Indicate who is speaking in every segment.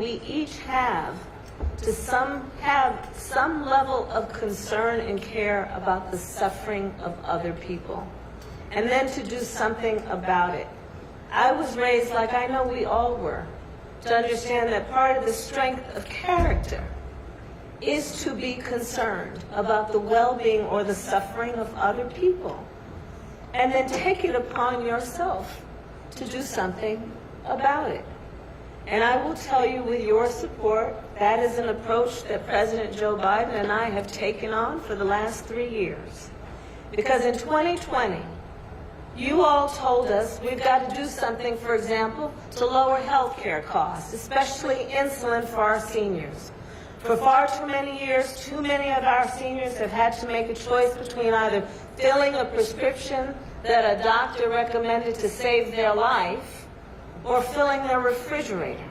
Speaker 1: we each have to have some level of concern and care about the suffering of other people, and then to do something about it. I was raised, like I know we all were, to understand that part of the strength of character is to be concerned about the well-being or the suffering of other people, and then take it upon yourself to do something about it. And I will tell you, with your support, that is an approach that President Joe Biden and I have taken on for the last 3 years. Because in 2020, you all told us we've got to do something, for example, to lower health care costs, especially insulin for our seniors. For far too many years, too many of our seniors have had to make a choice between either filling a prescription that a doctor recommended to save their life or filling their refrigerator.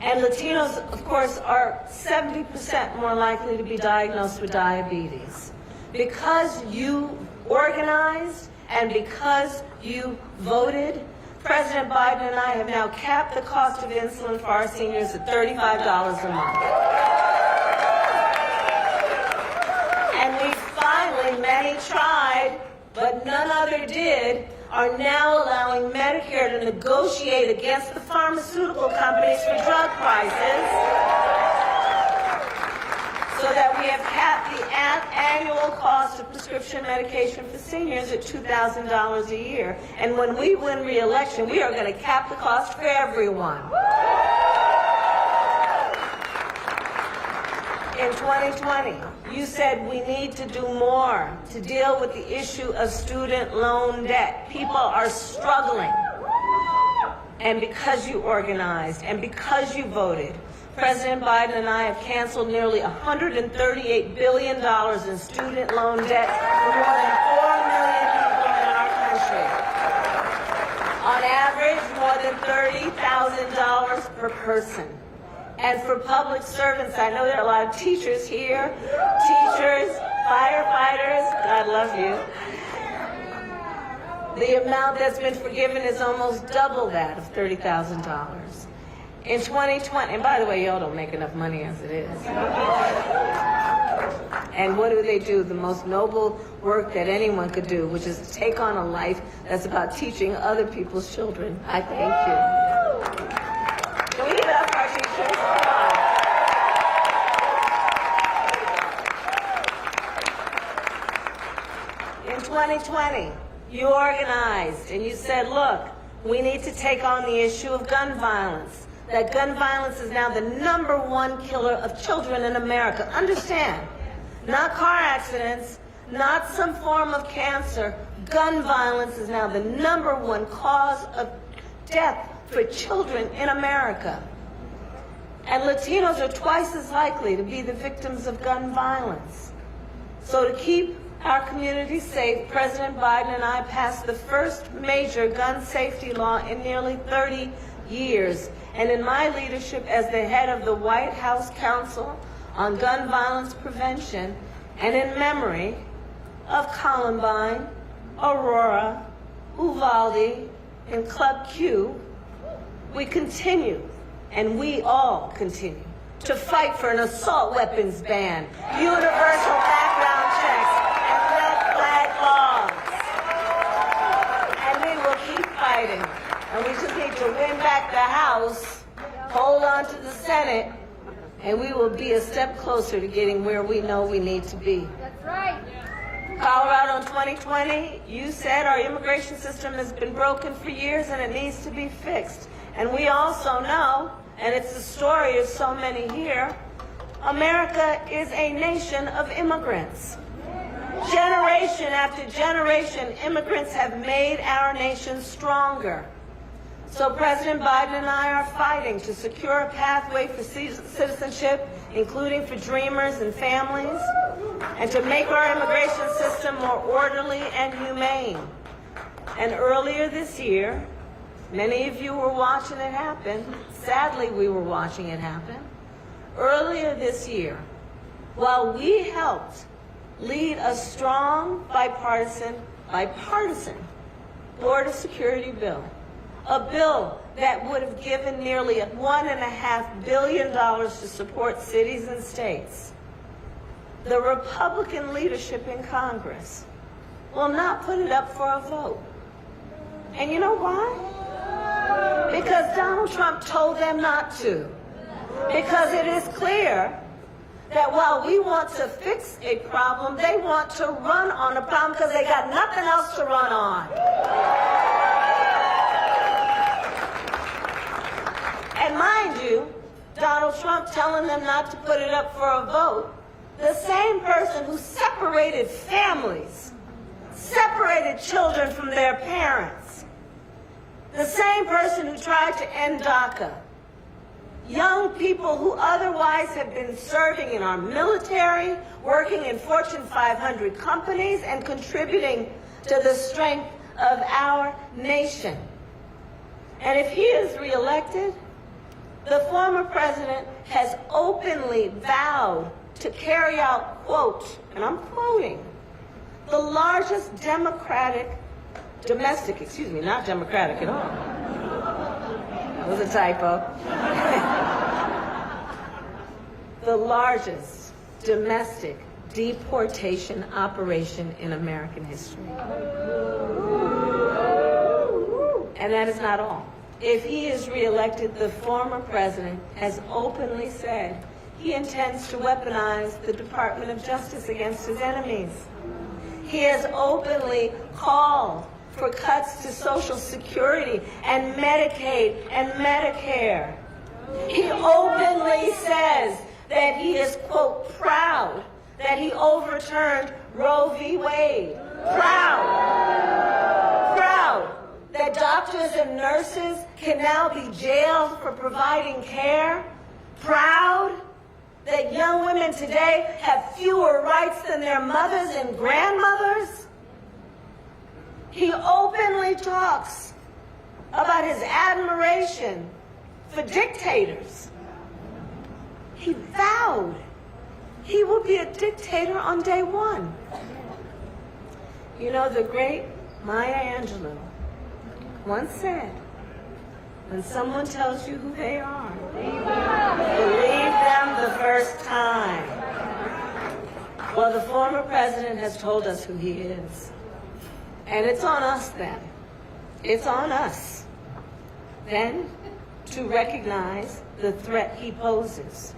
Speaker 1: And Latinos, of course, are 70% more likely to be diagnosed with diabetes. Because you organized and because you voted, President Biden and I have now capped the cost of insulin for our seniors at $35 a month. And we finally, many tried, but none other did, are now allowing Medicare to negotiate against the pharmaceutical companies for drug prices, so that we have capped the annual cost of prescription medication for seniors at $2,000 a year. And when we win re-election, we are going to cap the cost for everyone. In 2020, you said we need to do more to deal with the issue of student loan debt. People are struggling. And because you organized and because you voted, President Biden and I have canceled nearly $138 billion in student loan debt for more than 4 million people in our country. On average, more than $30,000 per person. And for public servants, I know there are a lot of teachers here, teachers, firefighters, God love you. The amount that's been forgiven is almost double that of $30,000. In 2020, and by the way, y'all don't make enough money as it is. And what do? The most noble work that anyone could do, which is to take on a life that's about teaching other people's children. I thank you. Can we give it up for our teachers? In 2020, you organized and you said, look, we need to take on the issue of gun violence. That gun violence is now the #1 killer of children in America. Understand, not car accidents, not some form of cancer. Gun violence is now the #1 cause of death for children in America. And Latinos are twice as likely to be the victims of gun violence. So to keep our community safe, President Biden and I passed the first major gun safety law in nearly 30 years. And in my leadership as the head of the White House Council on Gun Violence Prevention, and in memory of Columbine, Aurora, Uvalde, and Club Q, we continue, and we all continue, to fight for an assault weapons ban, universal background checks, and red flag laws. And we will keep fighting. And we just need to win back the House, hold on to the Senate, and we will be a step closer to getting where we know we need to be.
Speaker 2: That's right.
Speaker 1: Colorado in 2020, you said our immigration system has been broken for years and it needs to be fixed. And we also know, and it's the story of so many here, America is a nation of immigrants. Generation after generation, immigrants have made our nation stronger. So President Biden and I are fighting to secure a pathway for citizenship, including for dreamers and families, and to make our immigration system more orderly and humane. And earlier this year, many of you were watching it happen. Sadly, we were watching it happen. Earlier this year, while we helped lead a strong bipartisan border security bill, a bill that would have given nearly $1.5 billion to support cities and states, the Republican leadership in Congress will not put it up for a vote. And you know why? Because Donald Trump told them not to. Because it is clear that while we want to fix a problem, they want to run on a problem because they got nothing else to run on. And mind you, Donald Trump telling them not to put it up for a vote, the same person who separated families, separated children from their parents, the same person who tried to end DACA, young people who otherwise have been serving in our military, working in Fortune 500 companies, and contributing to the strength of our nation. And if he is reelected, the former president has openly vowed to carry out, quote, and I'm quoting, the largest not democratic at all. That was a typo. The largest domestic deportation operation in American history. And that is not all. If he is reelected, the former president has openly said he intends to weaponize the Department of Justice against his enemies. He has openly called for cuts to Social Security and Medicaid and Medicare. He openly says that he is, quote, proud that he overturned Roe v. Wade. Proud that doctors and nurses can now be jailed for providing care. Proud that young women today have fewer rights than their mothers and grandmothers. He openly talks about his admiration for dictators. He vowed he will be a dictator on day one. You know, the great Maya Angelou once said, when someone tells you who they are, believe them the first time. Well, the former president has told us who he is. And it's on us then. It's on us then to recognize the threat he poses.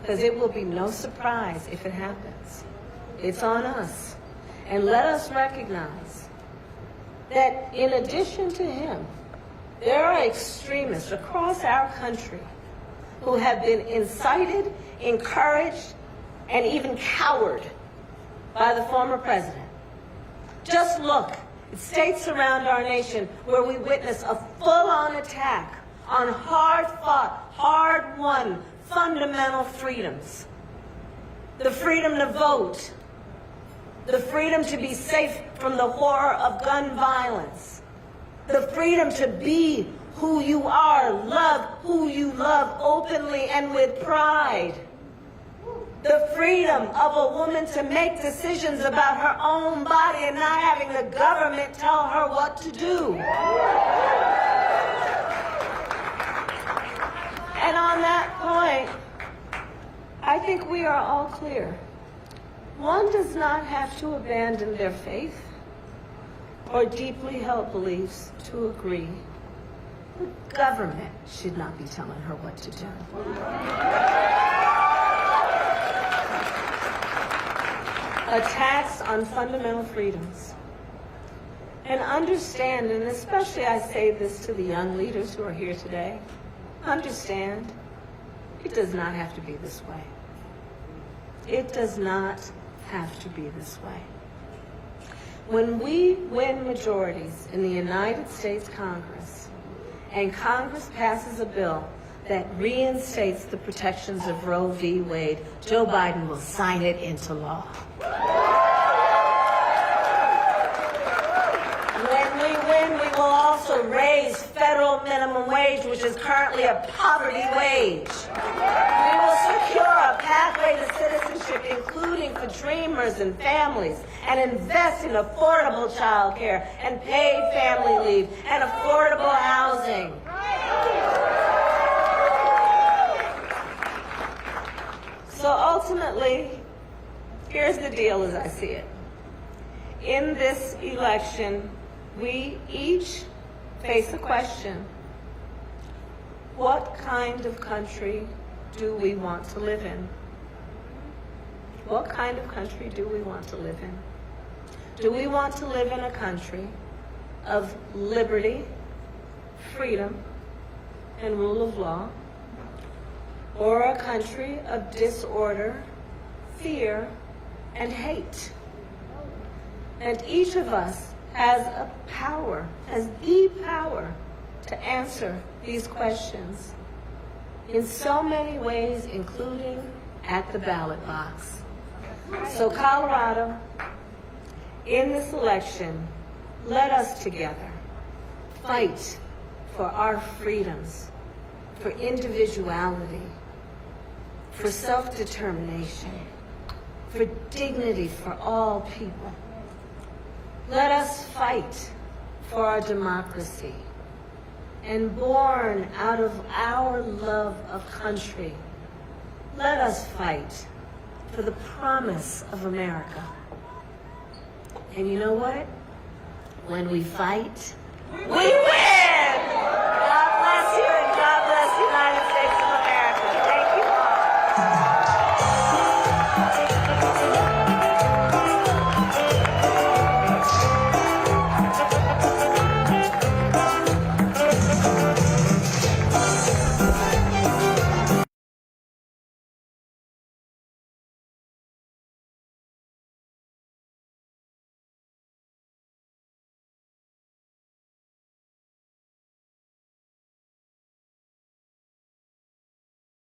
Speaker 1: Because it will be no surprise if it happens. It's on us. And let us recognize that in addition to him, there are extremists across our country who have been incited, encouraged, and even cowered by the former president. Just look at states around our nation where we witness a full-on attack on hard-fought, hard-won fundamental freedoms. The freedom to vote, the freedom to be safe from the horror of gun violence, the freedom to be who you are, love who you love openly and with pride, the freedom of a woman to make decisions about her own body and not having the government tell her what to do. And on that point, I think we are all clear. One does not have to abandon their faith or deeply held beliefs to agree. The government should not be telling her what to do. Attacks on fundamental freedoms. And understand, and especially I say this to the young leaders who are here today, understand, it does not have to be this way. It does not have to be this way. When we win majorities in the United States Congress, and Congress passes a bill that reinstates the protections of Roe v. Wade, Joe Biden will sign it into law. When we win, we will also raise federal minimum wage, which is currently a poverty wage. We will secure a pathway to citizenship, including for dreamers and families, and invest in affordable child care and paid family leave and affordable housing. So ultimately, here's the deal as I see it. In this election, we each face a question. What kind of country do we want to live in? What kind of country do we want to live in? Do we want to live in a country of liberty, freedom, and rule of law, or a country of disorder, fear, and hate? And each of us has the power to answer these questions in so many ways, including at the ballot box. So Colorado, in this election, let us together fight for our freedoms, for individuality, for self-determination, for dignity for all people. Let us fight for our democracy. And born out of our love of country, let us fight for the promise of America. And you know what? When we fight, we win!